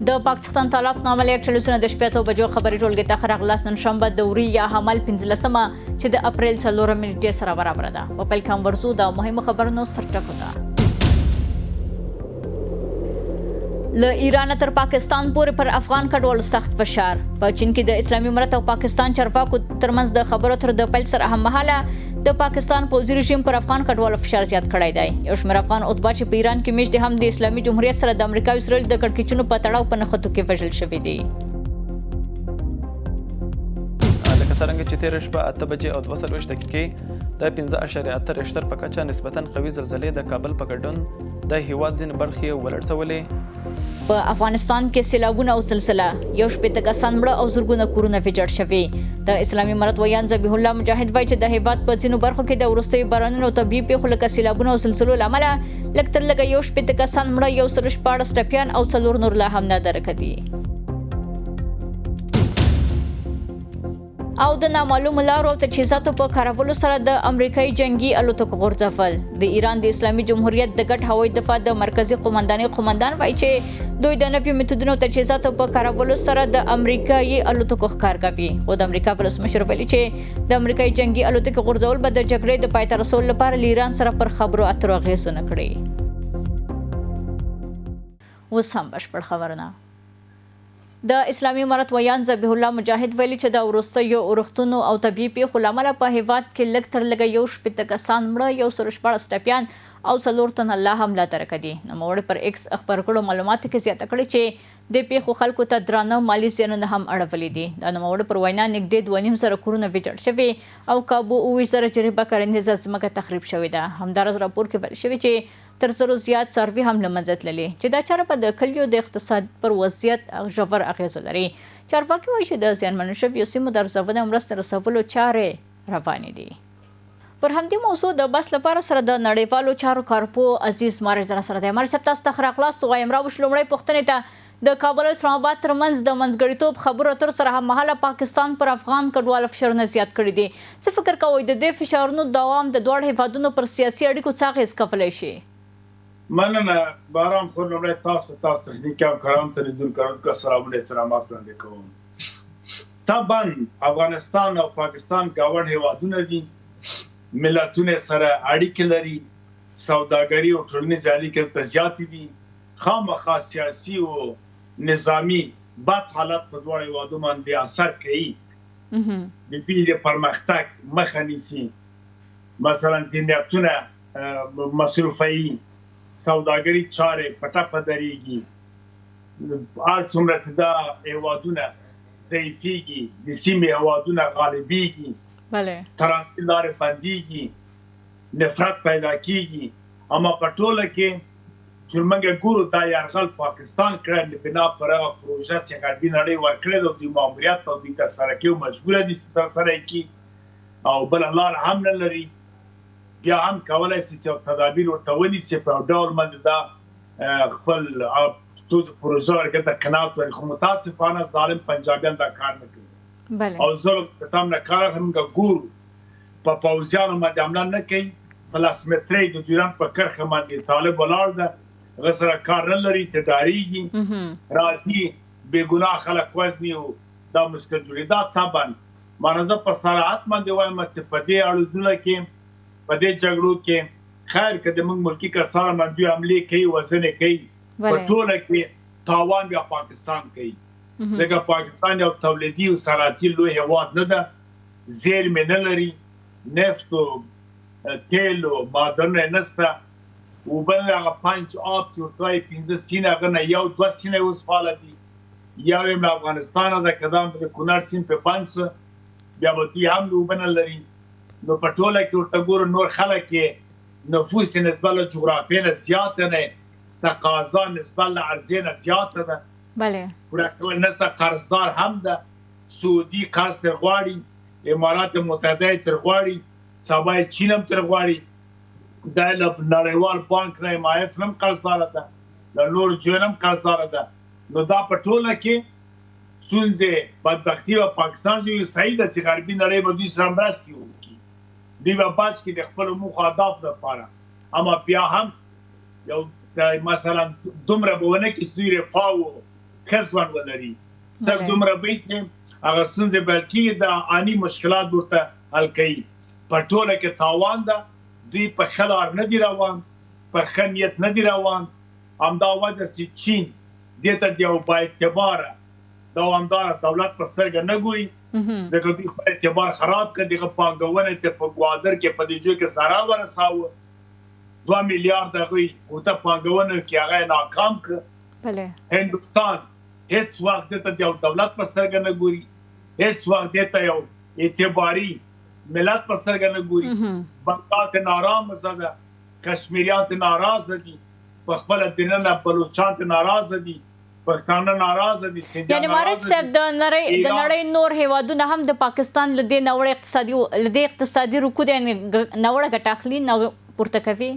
د پاکستان طالب نامه لیک ټلویزیون د شپې 8 بجو خبري ټولګه ته خراغلاس نن شنبه دوري یا حمل 15مه چې د اپریل 4 نیټې سره برابر ده. په پیل کې ورزو د مهمو خبرونو سرټکو ده. له ایران تر پاکستان پورې پر افغان کډوالو سخت فشار. په چین کې د اسلامي امارت او پاکستان چارواکو ترمنځ د خبرو تر د پیل سره هم مهاله د پاکستان پوځي رژیم پر افغان کډوالو فشار زیات کړی دی. یو شمېر افغان اتباع چې په ایران کې میشت دي هم د اسلامي جمهوریت سره د امریکا او اسرائیل د کړکېچونو په تړاو په نښتو کې وژل شوي دي. لکه څرنګه چې تېره شپه 8 بجې او 22 دقیقې د 15.8 ریشتر په کچه نسبتاً قوي زلزلې د کابل په ګډون د هېواد ځینې برخې ولړزولې. په افغانستان کې سیلابونه او زلزله، یو شپېته کسان مړه او زرګونه کورونه ویجاړ شوي. د اسلامي امارت ویان ذبیح الله مجاهد وایي چې د هېواد په ځینو برخو کې د وروستیو بارانونو او طبیعي پیښو لکه سیلابونو او زلزلو له امله لږ تر لږه یو شپېته کسان مړه، 114 ټپیان او 4 نور لا هم نادرکه دي. او د نامعلومو لارو او تجهیزاتو په کارولو سره د امریکایي جنگي الوتکو غورځول. د ایران د اسلامي جمهوریت د ګډ هوایي دفاع د مرکزي قومندانۍ قومندان وایي چې دوی د نویو میتودونو او تجهیزاتو په کارولو سره د امریکایي الوتکو ښکار کوي. خو د امریکا ولسمشر ویلي چې د امریکایي جنگي الوتکو غورځول به د جګړې د پای ته رسولو لپاره له ایران سره پر خبرو اترو اغېز ونه کړي. اوس هم بشپړ خبرونه. د اسلامي امارت ویان ذبیح الله مجاهد ویلي چې د وروستیو اورښتونو او طبیعي پیښو له امله په هېواد کې لږ تر لږه یو شپېته کسان مړه، 114 ټپیان او 4 تنه لا هم نادرکه دي. نوموړي پر ایکس خپر کړو معلوماتو کې زیاته کړې چې د پیښو خلکو ته درانه مالي زیانونه هم اړولي دي. د نوموړي پر وینا نږدې 2.5 زره کورونه ویجاړ شوي او کابو 20 زره جریبه کرنیزه ځمکه تخریب شوې ده. همداراز راپور کې ویل شوي چې تر 100 زیات څاروي هم له منځه تللي، چې دا چاره به د کلیو د اقتصاد پر وضعیت ژور اغېز لري. چارواکي وایي چې د زیانمنو شویو سیمو د ارزونې او مرستې رسولو چارې روانې دي. پر همدې موضوع د بحث لپاره سره د نړیوالو چارو کارپو عزیز مارج سره دی. مارج صاحب تاسو ته ښه راغلاست. وایم راوش لومړی پوښتنې ته د کابل او اسلام آباد ترمنځ د منځګړیتوب خبرو اترو سره هممهاله پاکستان پر افغان کډوالو فشارونه زیات کړي دي. څه فکر کوئ د دې فشارونو دوام د دواړو هیوادونو پر سیاسي اړیکو څه اغېز کولی شي؟ مننه باران خور لومړی تاسو تخنیکي همکارانو ته لیدونکو سلامونه احترامات وړاندې کوم. طبعا افغانستان او پاکستان ګاونډ هیوادونه دي، ملتونه سره اړیکې لري، سوداګري او ټولنیز اړیکې ته زیاتې دي. خامخا سیاسي او نظامي بد حالت په دواړو هیوادونو باندې اثر کوي، د دې پرمختګ مخه نیسي. مثلا ذهنیتونه مصرفوي، سوداګري چارې پټه درېږي، هر څومره چې دا هیوادونه ضعیفېږي، د سیمې هیوادونه غالبېږي، ترانزیت لارې بندېږي، نفرت پیدا کېږي. اما په ټوله کې چې موږ ګورو دا یرغل پاکستان کړی د بنا پر هغه پروژه چې غربي نړۍ ورکړې ده، د ماموریت او د ترسره کېدو مجبوره دي چې ترسره یې کړي او بله لار هم نه لري. بیا هم کولی شي چې تدابیر ورته ونیسي، په یو ډول باندې دا خپل پروژه ورکړې ته قناعت ولري. خو متاسفانه ظالم پنجابیان دا کار نه کوي او ظلم ته هم نه کار اخلي. موږ ګورو په پوځیانو باندې حمله نه کوي، په لاسمترۍ د ډیورنډ په کرښه باندې طالب ولاړ ده، هغه سره کار نه لري، ته ډارېږي، راځي بېګناه خلک وژني او دا مشکل جوړوي. دا طبعا مانه زه په صراحت باندې وایم چې په دې اړودونه کې، په دې جګړو کې خیر که د موږ ملکي کسان باندې حملې کوي، وژنې کوي، په ټوله کې تاوان بیا پاکستان کوي. ځکه پاکستان یو تولیدي او صنعتي لوی هېواد نه ده، زیرمې نه لري، نفت او تیل او معدنونه یې نشته، اوبه نه، هغه پنج آب چې ورته وایي 15 سیند، هغه نه یو 2 سیند اوس فعاله دي، یو یې له افغانستانه ده، که دا د کونړ سیند په بند شو بیا به دوی هم اوبه نه لري. نو په ټوله کې ورته ګورو نور خلک یې نفوس یې نسبت له جغرافیې نه زیاته نه، تقاضا نسبت له عرضې نه زیاته ده، پوره کول نشته، قرضدار هم ده، سعودي قرض ترې غواړي، امارات متحده یې ترې غواړي، سبا یې چین هم ترې غواړي، دا یې له نړیوال بانک نه MIF نه هم قرضداره ده، له نورو ځایونو نه هم قرضداره ده. نو دا په ټوله کې ستونزې بدبختي به پاکستان جوړوي. صحیح ده چې غربي نړۍ به دوی سره مرستې وکړي، دوی به بچ کړي د خپلو موخو اهدافو لپاره، اما بیا هم یو مثلا دومره به ونه کړي چې دوی رفاه او ښه ژوند ولري څه دومره به چې هغه ستونزې بل کېږي د اني مشکلات ورته حل کوي په ټوله کې تاوان ده دوی په ښه لار نه دي روان په ښه نیت نه دي روان همدا وجه چې چین دې ته د یو بااعتباره دوامداره دولت په سترګه نه ګوري دغه دوی خپل اعتبار خراب کړ دغه پانګونه ته په ګوادر کې په دې جو کې سارا ورساوه 2 میلیارډ هغوی ورته پانګونه کې هغه ناکام کړ بله هندوستان هیڅ وخت ته د یو دولت په سترګه نه ګوري هیڅ وخت ته یو اعتباري ملت په سترګه نه ګوري بنګال ته نارامه ده کشمیریان ته ناراضه دي په خپل دینه بلوچستان ته ناراضه دي پښتانه ناراضه دي یعنی مارج صاحب د نړۍ نور هیوادونه هم د پاکستان له دې نوړ اقتصادي رکود یعنی نوړه ګټه اخلي نو پورته کوي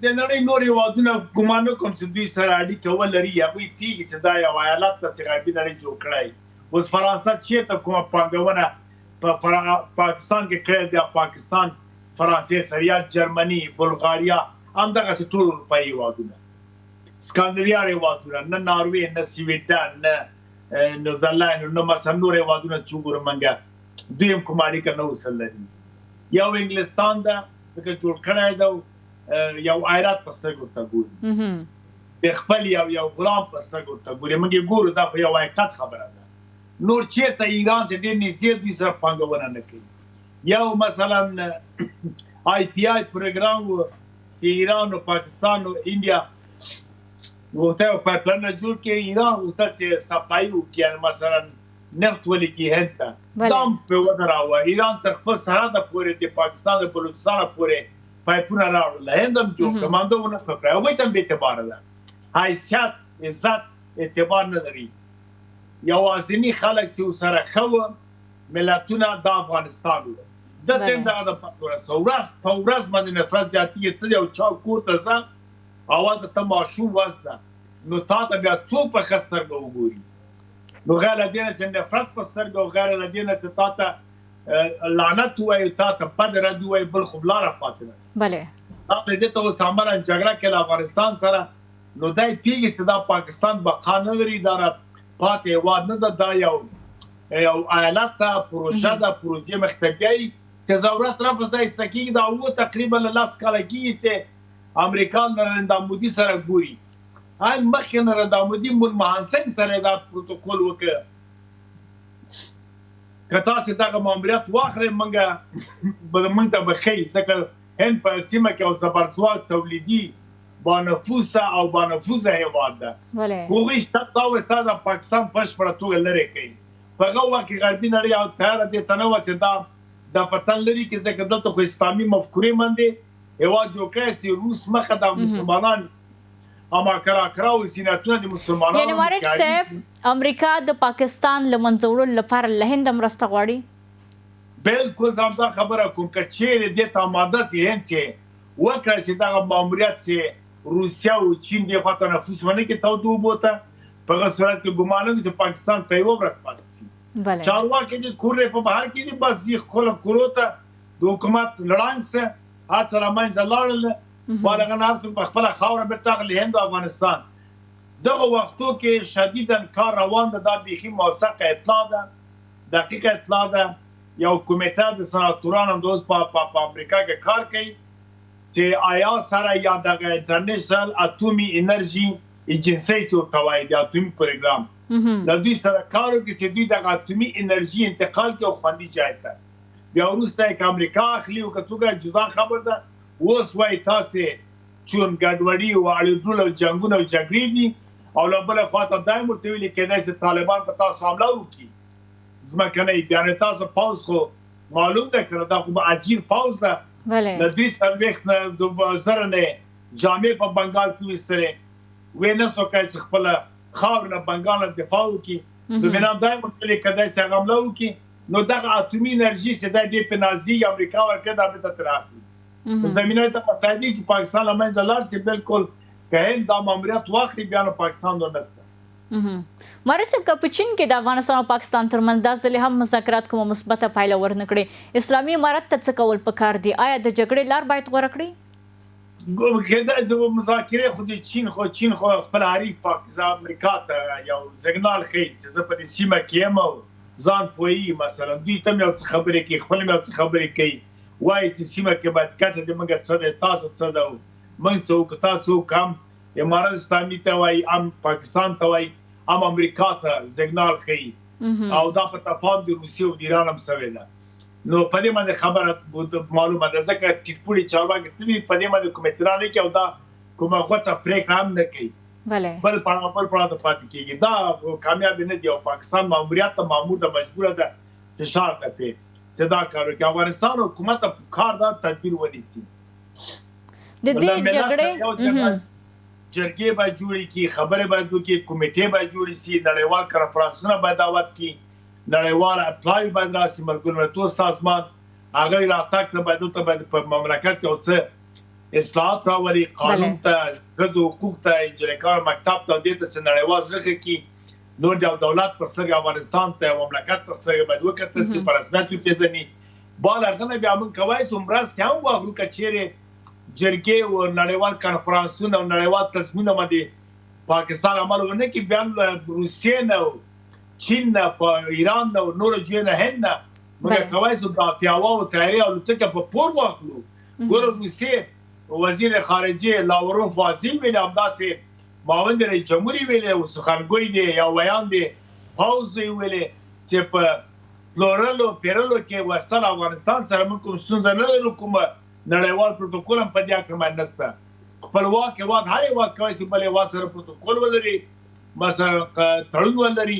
د نړۍ نور هیوادونه ګمان کوم چې دوی سره اړیکه ولري هغوی پیږي چې دا یو ایالت ته چې غربي نړۍ جوړ کړی اوس فرانسه چېرته کومه پانګونه په پاکستان کې کړې ده پاکستان فرانسې سره یا جرمني بلغاریا همدغسې ټول اروپایي هیوادونه سکاندیناوي هیوادونه نه ناروې نه سویډن نه نیوزیلند نه مثلا نور هیوادونه چې وګورو موږ دوی هم کوم اړیکه نه ورسره لري یو انګلستان ده ځکه جوړ کړی ده یو ایرات په سترګو ورته ګوري د خپل یو غلام په سترګو ورته ګوري موږ یې ګورو دا خو یو حقیقت خبره ده نور چېرته ایران چې ډېر نږدې دوی سره پانګونه نه کوي یو مثلا آی پی آی پروګرام و چې ایران او پاکستان او انډیا ورته یو پایپلاین جوړ کړي ایران ورته چې سپلای وکړي مثلا نفت ولګي هند ته دا هم په ودراوه ایران تر خپل سرحده پورې د پاکستان د بلوچستان پورې پایپونه راوړل هند هم جوړ کړ مانده ونه څکړه هغوی ته هم بې اعتباره ده حیثیت عزت اعتبار نه لري یوازیني خلک چې ورسره ښه وه ملتونه د افغانستان وو دلته هم دغه د ورځ په ورځ باندې نفرت زیاتېږي ته یو چا کور ته ځه اول ته ماشوم وزده نو تا ته بیا څوک په ښه سترګه وګوري نو غیر له دې نه چې نفرت په سترګه او غیر له دې نه چې تا ته لعنت ووایي تا ته بد رد ووایي بل خو لاره پاتې ده بله تا ته دې ته اوس عملاً جګړه کې له افغانستان سره نو دی پوهېږي چې دا پاکستان بقا نه لري دا پاتې هېواد نه ده دا یو ایالت ده پروژه ده پروژې مخ ته بیایي چې ضرورت رفض دی ایسته کېږي دا اووه تقریبا 10 کاله کېږي چې امریکا نریندرا مودي سره ګوري ان مخکې نریندرا مودي منموهن سنګ سره دا پروتوکول وکړ که تاسې دغه ماموریت واخلئ موږ ته به ښیي ځکه هند په سیمه کې یو زبرځواک تولیدي بانفوسه او بانفوذه هېواد ده هغوی دا وستا د پاکستان په بشپړه توګه لرې کوي په هغه وخت کې غربي نړۍ او تیاره دې ته نه وه چې دا د فتن لري کې ځکه دلته خو اسلامي مفکورې باندې هېواد جوړ کړی چې روس مخه د مسلمانان اما کراکرا او زینتونه د مسلمانانو یعنی مارج صاحب امریکا د پاکستان له منځه وړلو لپاره له هند مرسته غواړي بالکل زه همدا خبره کوم که چیرې دې ته آماده سي هند چې وکړه چې دغه ماموریت چې روسیه او چین دې خوا ته نفوذ ونه کړي تودو اوبو ته په هغه صورت کې ګمان لرم چې پاکستان په یوه ورځ پاتې سي چارواکي دې کورې په بهر کې دي بس یې خپله کورو ته د حکومت لړانګ سه هڅه له منځه لاړل بالغه نه په خپله خاوره بېرته اخلي هند او افغانستان دغه وختو کې شدیدا کار روان ده دا بیخي موثقه اطلاع ده دقیقه اطلاع ده یو کمیټه د سناتورانو هم د اوس په امریکا کې کار کوي چې آیا سره یا دغه انټرنیشنل اټومي انرژي ایجنسي چې ورته وایي د اټومي پروګرام د دوی سره کار وکړي چې دوی دغه اټومي انرژي انتقال کړي او خوندي ځای ته بیا وروسته یې که امریکا اخلي او که څوک جدا خبر ده اوس وایي تاسې چون ګډوډي او اړیدول او جنګونه او جګړې دي او له بله خوا ته دا هم ورته ویلي کېدای چې طالبان په تاسو حمله وکړي ځمکنۍ بیا نو تاسو پوځ خو معلوم ده که دا خو عجیب پوځ ده له 3 زره نه جامې په بنګال کې ویستلې ویې نه سو کولی چې خپله خاوره نه بنګال نه دفاع وکړي نو بیا دا هم ورته ویلي کېدای چې هغه حمله وکړي نو دغه اټومي انرژي چې دا ډېر په نازیږي امریکا ورکړي دا بېرته ترې اخلي زمینه ته مساعدې چې پاکستان له منځه لاړ شي بالکل که هند دا ماموریت واخلي بیا نو پاکستان نور نشته مارج صاحب که په چین کې د افغانستان او پاکستان ترمنځ دا ځلې هم مذاکرات کومه مثبته پایله ورنه کړې اسلامي امارت ته څه کول پکار دي آیا د جګړې لار باید غوره کړي د مذاکرې خو د چین خو خپل حریف پاکستان امریکا ته یو سیګنال ښیي چې زه په دې سیمه کې یم او ځان پوهېږي مثلا دوی ته مې یو څه خبرې کوي خپل مې یو څه خبرې کوي وایي چې سیمه کې باید ګټه د موږ څه دی تاسو څه ده موږ څه وکړو تاسو هم امارات اسلامي ته وایي هم پاکستان ته وایي هم امریکا ته سیګنال ښیي او دا په تفاهم د روسیې او د ایران هم سوې ده نو په دې باندې خبره معلومه ده ځکه ټیټپوړي چارواکي تللي په دې باندې کوم اعتراض نه کوي او دا کومه غوڅه پرېکړه هم نه کوي بل پړاو ته پاتې کېږي دا کامیاب نه دی او پاکستان ماموریت ته مامور ده مجبوره ده فشار ته پې چې دا کار وکړي افغانستان حکومت ته کار دا تدبیر ونیسي د دې جګړې جرګې باید جوړې کړي خبرې باید وکړي کمیټې باید جوړې شي نړیوال کنفرانسونه باید دعوت کړي نړیوال اپلای باید راسي ملګرو ملتونو سازمان هغه راتګ ته باید په مملکت کې یو څه اصلاحات راولي قانون ته ښځو حقوق ته انجینرکار مکتب ته دې ته څه نړیوال زړه کړي نور د دولت په سترګه افغانستان ته مملکت په سترګه باید وکتل شي په رسمیت وپېژني بال هغه نه بیا موږ کولی شو مرستې هم واخلو که چیرې جرګې او نړیوال کنفرانسونه او نړیوال تصمیمونه باندې پاکستان عمل ونه کړي بیا له روسیې نه چین نه په ایران نه او نورو ځایونو نه هند نه موږ کولی شو د اتیاوا او طیارې او الوتکه په پور واخلو ګوره روسیې وزیر خارجه لاوروف واضح ویل همداسې معاون رئیس جمهور ویل او سخنګوی دی یا ویان دی پاوز ویل چې په پلورلو پیرلو کې وستل افغانستان سره موږ کوم ستونزه نه لرو کوم نړیوال پروتوکول هم په دې اړه باندې نشته خپلواک هېواد هر هېواد کولی شي بل هېواد سره پروتوکول ولري مثلا تړون ولري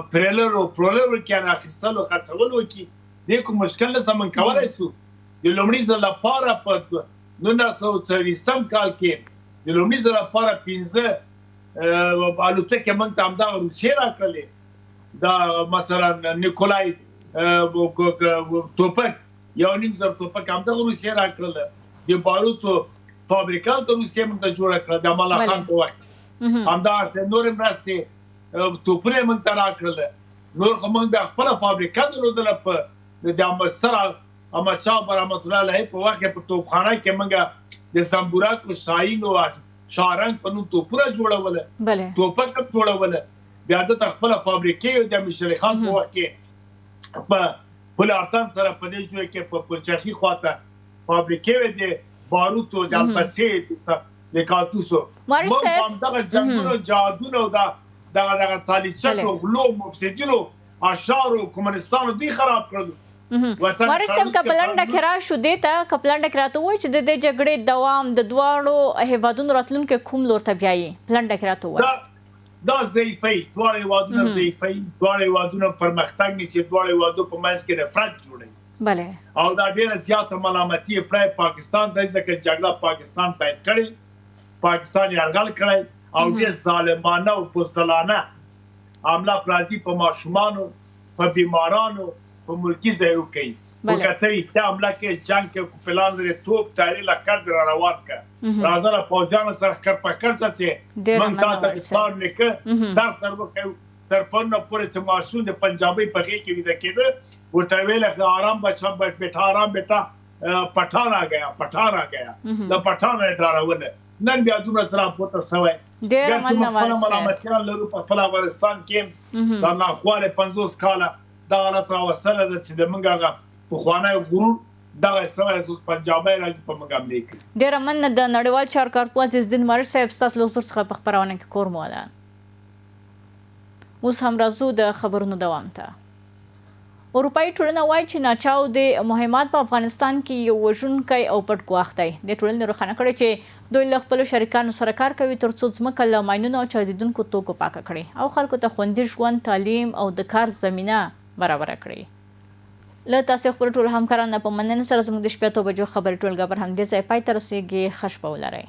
پلورلو کې اخیستلو خرڅول وکړي دې کوم مشکل نه موږ کولی شو د لومړي ځل لپاره په 1940 کال کې د لومړي ځل لپاره 15 الوتکې موږ ته همدغه روسیې راکړلې دا مثلا نیکولای توپک 1.5 توپک همدغه روسیې راکړله د باروتو فابریکه د روسیې موږ ته جوړه کړه د امان الله خان په وخت همدغسې نورې مرستې توپونه موږ ته راکړله نور خو موږ د خپله فابریکه درلودله په د سره احمدشاه بابا رحمت الله علیه په وخت کې په توپخانه کې موږ د زنبورک او شاهین او شارنګ په نوم توپونه جوړول توپک جوړول بیا د خپله فابریکې او د مشري خان په وخت کې په پل ارتن سره په دې ځای کې په پلچرخي خواته فابریکې د باروتو د الپسې د کارتوسو موږ همدغه جنګونو جهادونو دغه تالیچک او غلو مفسدینو اشعارو کمونستانو دوی خراب کړل مارش صاحب کپلنډه کې راشو دې ته کپلنډه کې راته وایي چې د دې جګړې دوام د دواړو هېوادونو راتلونکی کوم لور ته بیایي پلنډه کې راته وایي دا ضعیفوي دواړه هېوادونه ضعیفوي دواړه هېوادونه پرمختګ نیسي دواړه هېوادو په منځ کې نفرت جوړوي او دا ډېره زیاته ملامتي پرای پاکستان ته ځکه جګړه پاکستان پیل کړې پاکستان یې یرغل کړی او ډېر ظالمانه او بزدلانه حمله پرازي په ماشومانو په بیمارانو په ملکی ځایو کوي وکړه ته حمله کې جنگ کې پلان لري توپ تاری لکړ در روان کړه راځه له پوځیانو سره کړ په کړ چې موږ ته اصرار وکړ دا سره وکړو تر پنه پورې چې ماشوم د پنجابي په کې ویده کېده ورته ویل آرام بچا بیٹا آرام بیٹا پٹھان آ گیا د پٹھان ډارونه نن بیا دومره تر پورته سوی ډېر ملامتیان لرو په خپل افغانستان کې دا ناخواله 50 کاله دا حالت راوستله ده چې د موږ هغه پخوانی غرور دغه سوی اوس پنجابی راځي په موږ حملې کوي ډېره مننه د نړیوال چارکارپو عزیزدین مارش صاحب ستاسو له حضور څخه په خپرونه کې کور مو ودان اوس هم راځو د خبرونو دوام ته اروپایي ټولنه وایي چې ناچاو د مهمات په افغانستان کې یو وژونکی او پټ ګواښ دی د ټولنې روښانه کړې چې دوی له خپلو شریکانو سره کار کوي تر څو ځمکه له ماینونو او چاودېدونکو توکو پاکه کړي او خلکو ته خوندي ژوند تعلیم او د کار زمینه برابره کړي له تاسې خپلو ټولو همکارانو په مننه سره زموږ د شپې 8 بجو خبري ټولګه پر همدې ځای پای ته رسیږي ښه شپه ولرئ